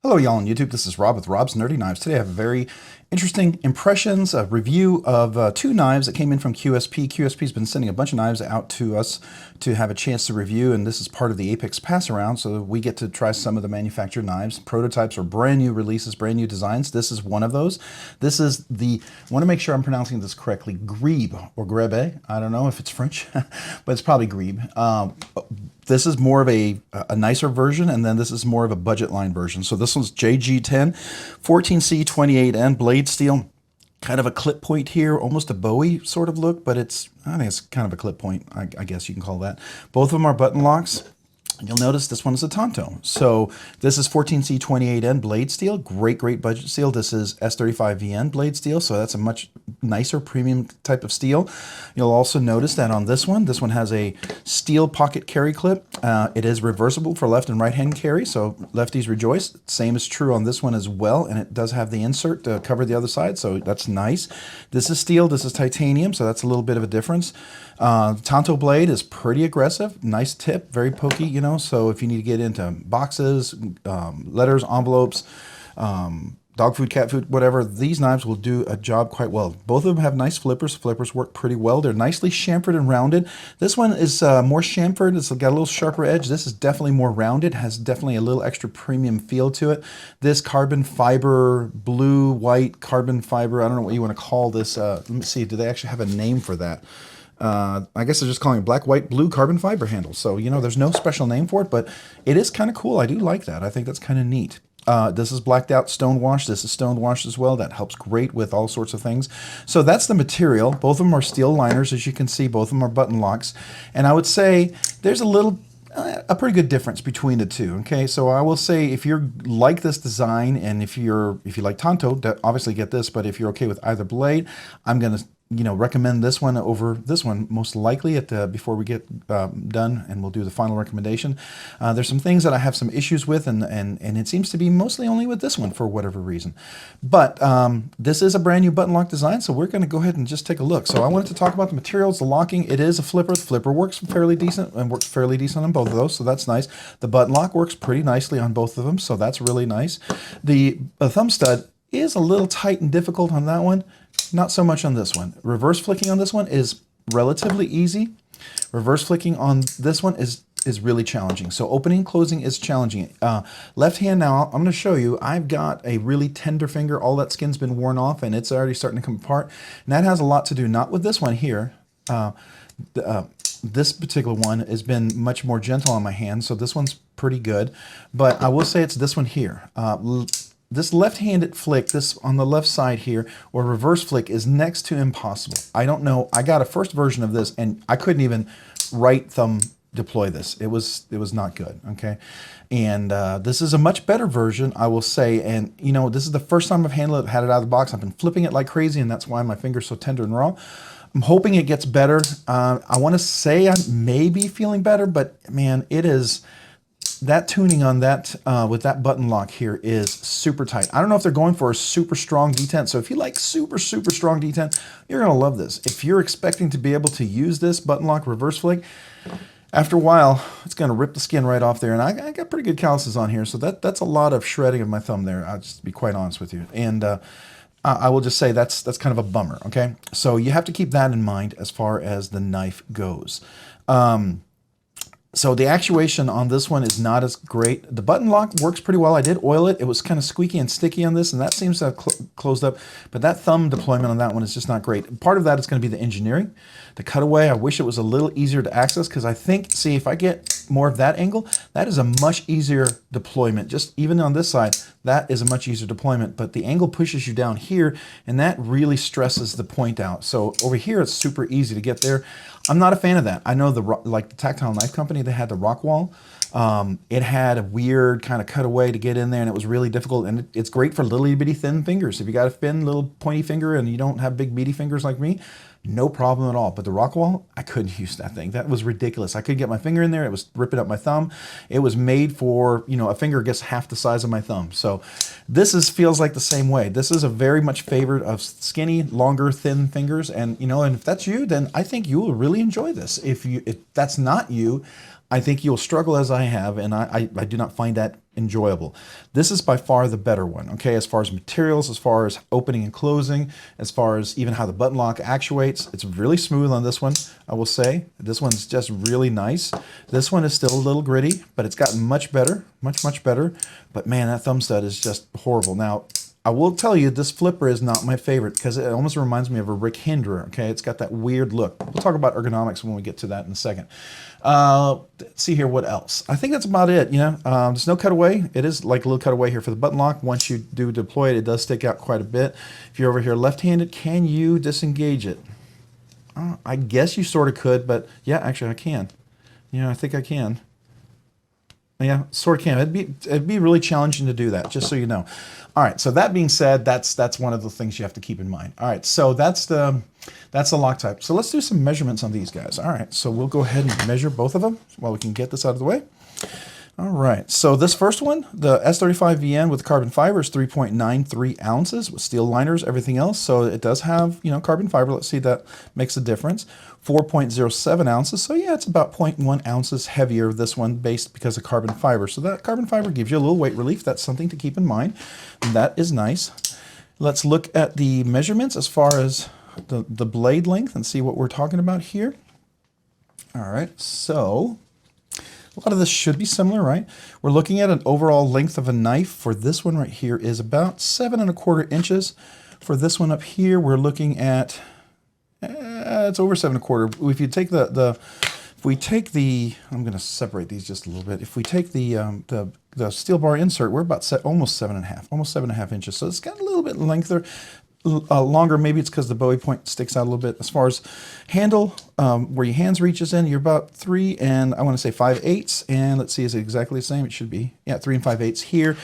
Hello, y'all on YouTube. This is Rob with Rob's Nerdy Knives. Today I have a very interesting impressions, a review of two knives that came in from QSP. QSP's been sending a bunch of knives out to us to have a chance to review, and this is part of the Apex Pass Around, so we get to try some of the manufactured knives. Prototypes or brand new releases, brand new designs. This is one of those. This is the, I want to make sure I'm pronouncing this correctly, Grebe or Grebe. I don't know if it's French, but it's probably Grebe. This is more of a nicer version, and then this is more of a budget line version. So this one's JG10, 14C28N blade steel, kind of a clip point here, almost a Bowie sort of look, but I think it's kind of a clip point, I guess you can call that. Both of them are button locks. You'll notice this one is a Tonto. So this is 14C28N blade steel, great budget steel. This is S35VN blade steel, so that's a much nicer premium type of steel. You'll also notice that on this one has a steel pocket carry clip. It is reversible for left and right hand carry, so lefties rejoice. Same is true on this one as well, and it does have the insert to cover the other side, so that's nice. This is steel, this is titanium, so that's a little bit of a difference. Tonto blade is pretty aggressive, nice tip, very pokey, you know, so if you need to get into boxes, letters, envelopes, dog food, cat food, whatever, these knives will do a job quite well. Both of them have nice flippers. Flippers work pretty well. They're nicely chamfered and rounded. This one is more chamfered. It's got a little sharper edge. This is definitely more rounded, has definitely a little extra premium feel to it. This carbon fiber, blue, white carbon fiber, I don't know what you want to call this. Let me see, do they actually have a name for that? I guess they're just calling it black, white, blue carbon fiber handle. So, you know, there's no special name for it, but it is kind of cool. I do like that. I think that's kind of neat. This is blacked out stone wash. This is stone washed as well. That helps great with all sorts of things. So that's the material. Both of them are steel liners, as you can see. Both of them are button locks. And I would say there's a pretty good difference between the two. Okay, so I will say if you're like this design and if you like Tonto, obviously get this. But if you're okay with either blade, I'm gonna recommend this one over this one most likely before we get done, and we'll do the final recommendation. There's some things that I have some issues with, and it seems to be mostly only with this one for whatever reason. But this is a brand new button lock design, so we're going to go ahead and just take a look. So I wanted to talk about the materials, the locking. It is a flipper. The flipper works fairly decent and works fairly decent on both of those, so that's nice. The button lock works pretty nicely on both of them, so that's really nice. The thumb stud is a little tight and difficult on that one. Not so much on this one. Reverse flicking on this one is relatively easy. Reverse flicking on this one is really challenging. So opening and closing is challenging. Left hand now, I'm going to show you, I've got a really tender finger. All that skin's been worn off and it's already starting to come apart. And that has a lot to do, not with this one here. This particular one has been much more gentle on my hand, so this one's pretty good. But I will say it's this one here. This left-handed flick, this on the left side here, or reverse flick, is next to impossible. I don't know. I got a first version of this, and I couldn't even right thumb deploy this. It was not good. Okay, and this is a much better version, I will say. And you know, this is the first time I've had it out of the box. I've been flipping it like crazy, and that's why my finger's so tender and raw. I'm hoping it gets better. I want to say I may be feeling better, but man, it is. That tuning on that with that button lock here is super tight. I don't know if they're going for a super strong detent. So if you like super strong detent, you're going to love this. If you're expecting to be able to use this button lock reverse flick, after a while, it's going to rip the skin right off there. And I got pretty good calluses on here. So that's a lot of shredding of my thumb there. I'll just be quite honest with you. And I will just say that's kind of a bummer. Okay, so you have to keep that in mind as far as the knife goes. So the actuation on this one is not as great. The button lock works pretty well. I did oil it. It was kind of squeaky and sticky on this, and that seems to have closed up. But that thumb deployment on that one is just not great. Part of that is going to be the engineering. The cutaway, I wish it was a little easier to access, because I think, see, if I get more of that angle, that is a much easier deployment. Just even on this side, that is a much easier deployment. But the angle pushes you down here, and that really stresses the point out. So over here, it's super easy to get there. I'm not a fan of that. I know like the Tactile Knife Company, they had the Rockwall. It had a weird kind of cutaway to get in there, and it was really difficult. And it's great for little bitty thin fingers. If you got a thin little pointy finger and you don't have big meaty fingers like me, no problem at all. But the Rockwall, I couldn't use that thing. That was ridiculous. I couldn't get my finger in there. It was ripping up my thumb. It was made for, you know, a finger gets half the size of my thumb. So this feels like the same way. This is a very much favored of skinny, longer, thin fingers. And, you know, and if that's you, then I think you will really enjoy this. If that's not you, I think you'll struggle as I have, and I do not find that enjoyable. This is by far the better one, okay, as far as materials, as far as opening and closing, as far as even how the button lock actuates. It's really smooth on this one, I will say. This one's just really nice. This one is still a little gritty, but it's gotten much better, much better. But man, that thumb stud is just horrible. Now, I will tell you, this flipper is not my favorite because it almost reminds me of a Rick Hinderer, okay? It's got that weird look. We'll talk about ergonomics when we get to that in a second. Let's see here, what else? I think that's about it, you know? There's no cutaway. It is like a little cutaway here for the button lock. Once you do deploy it, it does stick out quite a bit. If you're over here left-handed, can you disengage it? I guess you sort of could, but yeah, actually I can. Yeah, I think I can. Yeah, sort of can. It'd be really challenging to do that, just so you know. All right, so that being said, that's one of the things you have to keep in mind. All right, so that's the lock type. So let's do some measurements on these guys. All right, so we'll go ahead and measure both of them while we can get this out of the way. All right, so this first one, the S35VN with carbon fiber is 3.93 ounces with steel liners, everything else. So it does have, you know, carbon fiber. Let's see, that makes a difference. 4.07 ounces. So yeah, it's about 0.1 ounces heavier, this one, based because of carbon fiber. So that carbon fiber gives you a little weight relief. That's something to keep in mind. And that is nice. Let's look at the measurements as far as the blade length and see what we're talking about here. All right, so a lot of this should be similar, right? We're looking at an overall length of a knife for this one right here is about 7¼ inches. For this one up here, we're looking at, it's over 7¼ If you take if we take the, I'm going to separate these just a little bit. If we take the steel bar insert, we're about almost 7½ inches. So it's got a little bit lengthier. Longer, maybe it's because the Bowie point sticks out a little bit. As far as handle, where your hands reaches in, you're about 3 and I want to say 5/8. And let's see, is it exactly the same? It should be, yeah, 3 5/8 here.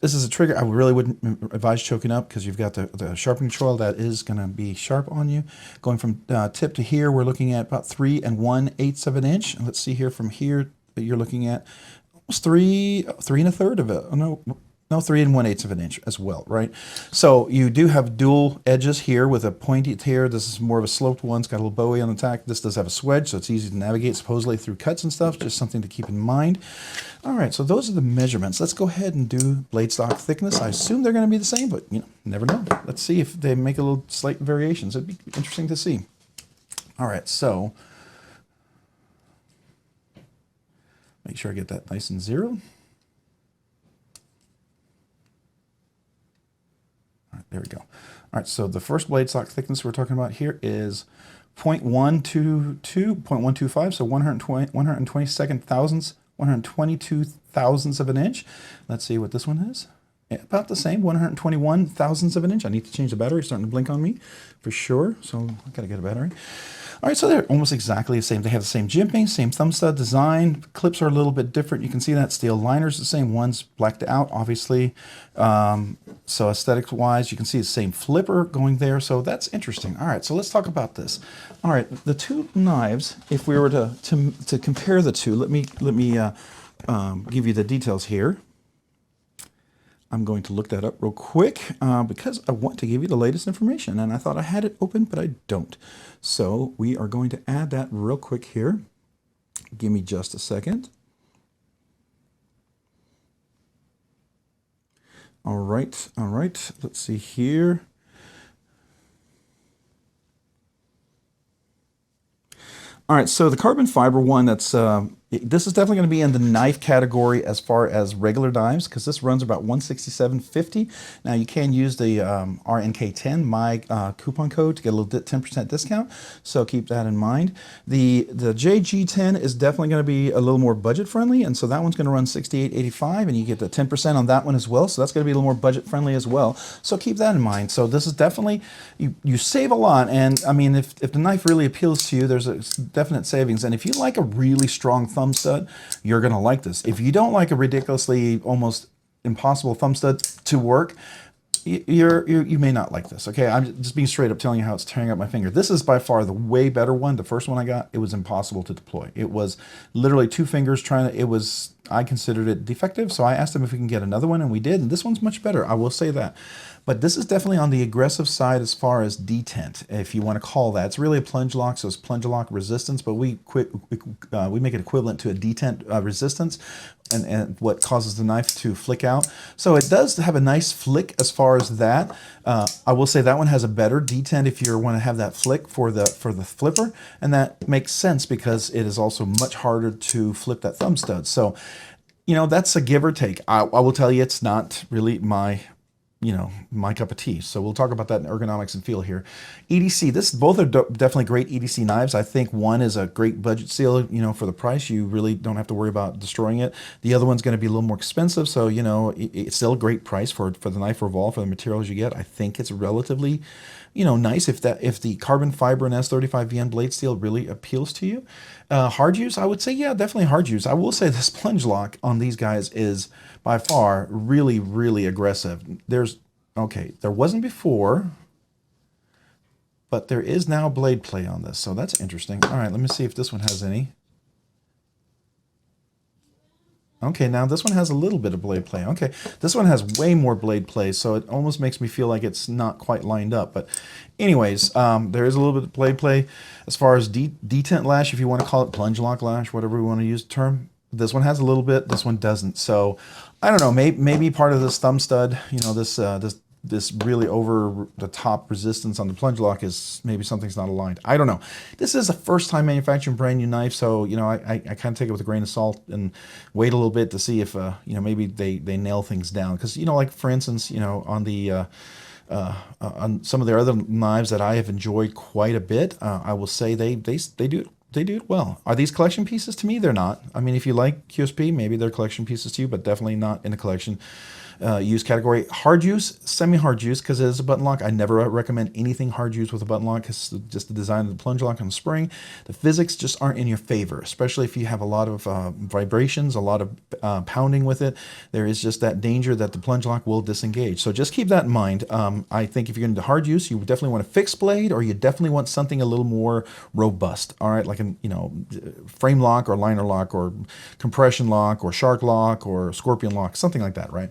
This is a trigger. I really wouldn't advise choking up because you've got the sharpening choil that is going to be sharp on you. Going from tip to here, we're looking at about 3 1/8 of an inch. And let's see here, from here, you're looking at almost 3 1/3 of it. Oh, no, 3 1/8 of an inch as well, right? So you do have dual edges here with a pointy here. This is more of a sloped one. It's got a little Bowie on the tack. This does have a swedge, so it's easy to navigate supposedly through cuts and stuff. Just something to keep in mind. All right, so those are the measurements. Let's go ahead and do blade stock thickness. I assume they're going to be the same, but you know, never know. Let's see if they make a little slight variations. It'd be interesting to see. All right, so make sure I get that nice and zero. All right, there we go. All right, so the first blade stock thickness we're talking about here is 0.122, so 122 thousandths of an inch. Let's see what this one is. Yeah, about the same, 121 thousandths of an inch. I need to change the battery. It's starting to blink on me for sure, so I gotta get a battery. All right, so they're almost exactly the same. They have the same jimping, same thumb stud design. Clips are a little bit different. You can see that steel liners the same. One's blacked out, obviously. So aesthetics-wise, you can see the same flipper going there. So that's interesting. All right, so let's talk about this. All right, the two knives. If we were to compare the two, let me give you the details here. I'm going to look that up real quick because I want to give you the latest information, and I thought I had it open, but I don't. So we are going to add that real quick here. Give me just a second. All right, let's see here. All right, so the carbon fiber one, this is definitely going to be in the knife category as far as regular knives, because this runs about $167.50. Now you can use the RNK10, my coupon code, to get a little 10% discount, so keep that in mind. The JG10 is definitely going to be a little more budget friendly, and so that one's going to run $68.85, and you get the 10% on that one as well, so that's going to be a little more budget friendly as well. So keep that in mind. So this is definitely, you save a lot, and I mean, if the knife really appeals to you, there's a definite savings. And if you like a really strong thumb stud, you're going to like this. If you don't like a ridiculously almost impossible thumb stud to work, you may not like this. Okay, I'm just being straight up telling you how it's tearing up my finger. This is by far the way better one. The first one I got, it was impossible to deploy. It was literally 2 fingers trying to, it was I considered it defective, so I asked them if we can get another one, and we did, and this one's much better, I will say that. But this is definitely on the aggressive side as far as detent, if you want to call that. It's really a plunge lock, so it's plunge lock resistance, but we make it equivalent to a detent resistance, and what causes the knife to flick out. So it does have a nice flick as far as that. I will say that one has a better detent if you want to have that flick for the flipper, and that makes sense because it is also much harder to flip that thumb stud. So, you know, that's a give or take. I will tell you, it's not really my cup of tea. So we'll talk about that in ergonomics and feel here. EDC, both are definitely great EDC knives. I think one is a great budget steal, for the price. You really don't have to worry about destroying it. The other one's going to be a little more expensive. So, it's still a great price for the knife revolve, for the materials you get. I think it's relatively, nice if the carbon fiber and S35VN blade steel really appeals to you. Hard use, I would say, yeah, definitely hard use. I will say this plunge lock on these guys is by far really, really aggressive. There wasn't before, but there is now blade play on this, so that's interesting. All right, let me see if this one has any. Okay, now this one has a little bit of blade play. Okay, this one has way more blade play, so it almost makes me feel like it's not quite lined up. But anyways, there is a little bit of blade play. As far as detent lash, if you want to call it plunge lock lash, whatever we want to use the term, this one has a little bit, this one doesn't. So I don't know, maybe part of this thumb stud, this really over the top resistance on the plunge lock is maybe something's not aligned. I don't know. This is a first time manufacturing brand new knife, so I kind of take it with a grain of salt and wait a little bit to see if maybe they nail things down. Because like for instance, on the on some of their other knives that I have enjoyed quite a bit, I will say they do it well. Are these collection pieces? To me, they're not. I mean, if you like QSP, maybe they're collection pieces to you, but definitely not in the collection use category. Hard use, semi-hard use, because it is a button lock. I never recommend anything hard use with a button lock, because just the design of the plunge lock on the spring, the physics just aren't in your favor, especially if you have a lot of vibrations, a lot of pounding with it. There is just that danger that the plunge lock will disengage. So just keep that in mind. I think if you're going to hard use, you definitely want a fixed blade, or you definitely want something a little more robust. All right, like a frame lock or liner lock or compression lock or shark lock or scorpion lock, something like that, right?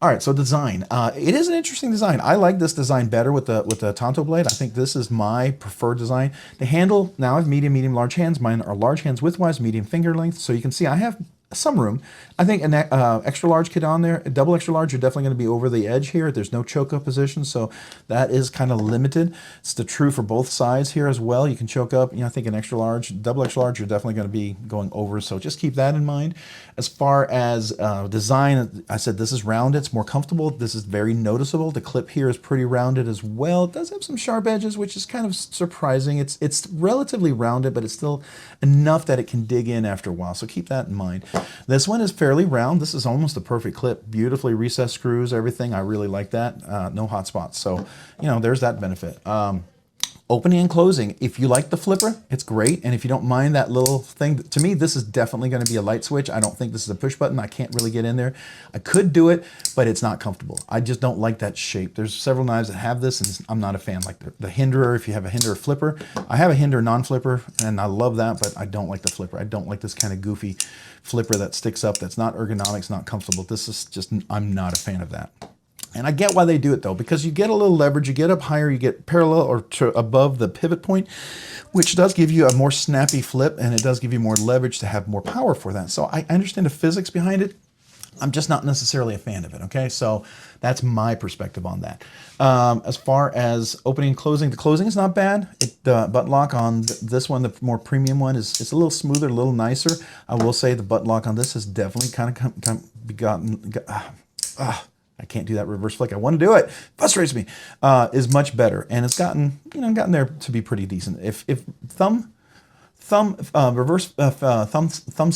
All right, so design. It is an interesting design. I like this design better with the Tonto blade. I think this is my preferred design. The handle, now I have medium, large hands. Mine are large hands widthwise, medium finger length. So you can see I have some room. I think an extra large kit on there, a double extra large, you're definitely going to be over the edge here. There's no choke up position, so that is kind of limited. It's true for both sides here as well. You can choke up. I think an extra large, double extra large, you're definitely going to be going over. So just keep that in mind. As far as design, I said this is rounded. It's more comfortable. This is very noticeable. The clip here is pretty rounded as well. It does have some sharp edges, which is kind of surprising. It's relatively rounded, but it's still enough that it can dig in after a while. So keep that in mind. This one is fairly round. This is almost a perfect clip. Beautifully recessed screws, everything. I really like that. No hot spots. So, there's that benefit. Opening and closing. If you like the flipper, it's great. And if you don't mind that little thing, to me, this is definitely going to be a light switch. I don't think this is a push button. I can't really get in there. I could do it, but it's not comfortable. I just don't like that shape. There's several knives that have this, and I'm not a fan. Like the Hinderer, if you have a Hinderer flipper. I have a Hinderer non-flipper, and I love that, but I don't like the flipper. I don't like this kind of goofy flipper that sticks up. That's not ergonomics, not comfortable. This is just, I'm not a fan of that. And I get why they do it though, because you get a little leverage, you get up higher, you get parallel or above the pivot point, which does give you a more snappy flip, and it does give you more leverage to have more power for that. So I understand the physics behind it. I'm just not necessarily a fan of it, okay? So that's my perspective on that. As far as opening and closing, the closing is not bad. The button lock on this one, the more premium one, it's a little smoother, a little nicer. I will say the button lock on this has definitely kind of gotten... I can't do that reverse flick. I want to do it. Frustrates me. Is much better, and it's gotten there to be pretty decent. If reverse thumb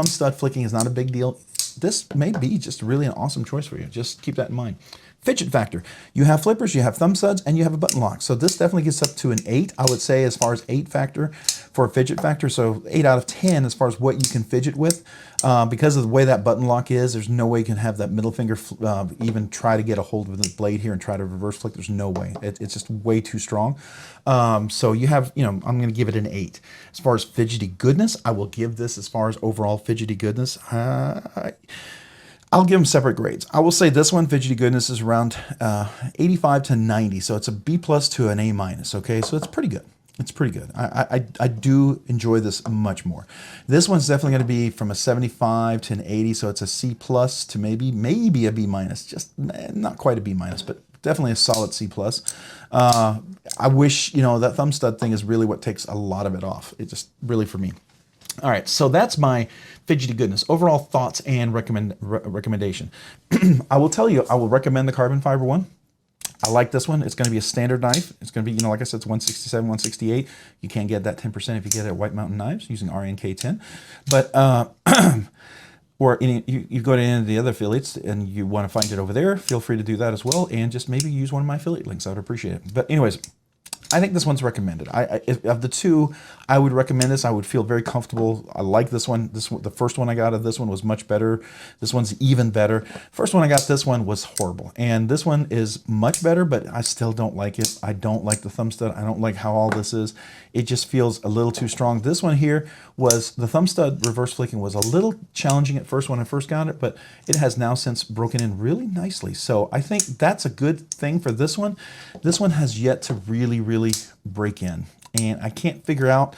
stud flicking is not a big deal, this may be just really an awesome choice for you. Just keep that in mind. Fidget factor. You have flippers, you have thumb studs, and you have a button lock. So this definitely gets up to an 8, I would say, as far as 8 factor for a fidget factor. So 8 out of 10 as far as what you can fidget with. Because of the way that button lock is, there's no way you can have that middle finger even try to get a hold of the blade here and try to reverse flick. There's no way. It's just way too strong. So you have, I'm going to give it an 8. As far as fidgety goodness, I will give this, as far as overall fidgety goodness, I'll give them separate grades. I will say this one, fidgety goodness, is around 85 to 90. So it's a B plus to an A minus. Okay, so it's pretty good. It's pretty good. I do enjoy this much more. This one's definitely going to be from a 75 to an 80. So it's a C plus to maybe a B minus. Just not quite a B minus, but definitely a solid C plus. I wish, that thumb stud thing is really what takes a lot of it off. It just really, for me. All right, so that's my fidgety goodness. Overall thoughts and recommendation. I will tell you, I will recommend the carbon fiber one. I like this one. It's going to be a standard knife. It's going to be, like I said, it's 167, 168. You can get that 10% if you get it at White Mountain Knives using RNK10. But, or you go to any of the other affiliates and you want to find it over there, feel free to do that as well. And just maybe use one of my affiliate links. I would appreciate it. But anyways, I think this one's recommended. Of the two, I would recommend this. I would feel very comfortable. I like this one. The first one I got of this one was much better. This one's even better. First one I got, this one was horrible. And this one is much better, but I still don't like it. I don't like the thumb stud. I don't like how all this is. It just feels a little too strong. This one here was, the thumb stud reverse flicking was a little challenging at first when I first got it, but it has now since broken in really nicely. So I think that's a good thing for this one. This one has yet to really break in. And I can't figure out,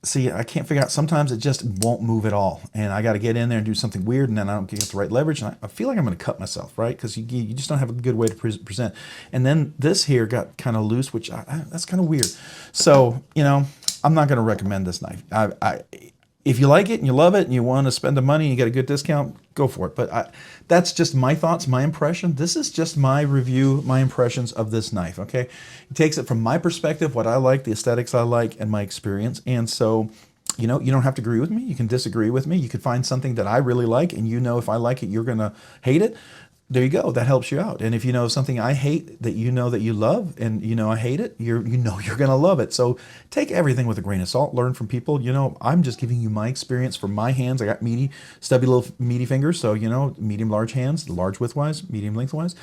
sometimes it just won't move at all. And I got to get in there and do something weird, and then I don't get the right leverage. And I feel like I'm going to cut myself, right? Because you just don't have a good way to present. And then this here got kind of loose, which that's kind of weird. So, I'm not going to recommend this knife. If you like it and you love it and you want to spend the money and you get a good discount, go for it. But that's just my thoughts, my impression. This is just my review, my impressions of this knife, okay? It takes it from my perspective, what I like, the aesthetics I like, and my experience. And so, you don't have to agree with me. You can disagree with me. You could find something that I really like, and if I like it, you're going to hate it. There you go. That helps you out. And if you know something I hate that that you love, and I hate it, you're going to love it. So take everything with a grain of salt. Learn from people. I'm just giving you my experience from my hands. I got stubby little meaty fingers. So medium, large hands, large widthwise, medium lengthwise.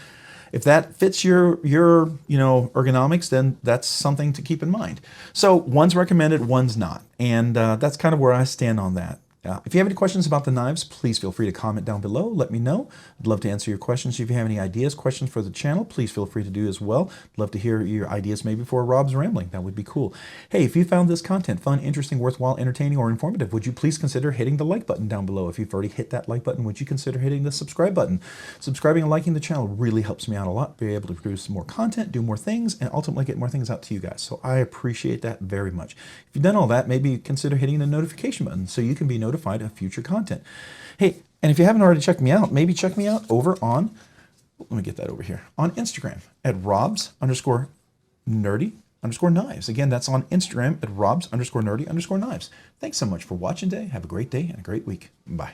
If that fits your ergonomics, then that's something to keep in mind. So one's recommended, one's not, and that's kind of where I stand on that. If you have any questions about the knives, please feel free to comment down below. Let me know. I'd love to answer your questions. If you have any ideas, questions for the channel, please feel free to do as well. I'd love to hear your ideas maybe for Rob's Rambling. That would be cool. Hey, if you found this content fun, interesting, worthwhile, entertaining, or informative, would you please consider hitting the like button down below? If you've already hit that like button, would you consider hitting the subscribe button? Subscribing and liking the channel really helps me out a lot. Be able to produce more content, do more things, and ultimately get more things out to you guys. So I appreciate that very much. If you've done all that, maybe consider hitting the notification button so you can be notified of future content. Hey, and if you haven't already checked me out, maybe check me out over on, let me get that over here, on Instagram at robs_nerdy_knives. Again, that's on Instagram at robs_nerdy_knives. Thanks so much for watching today. Have a great day and a great week. Bye.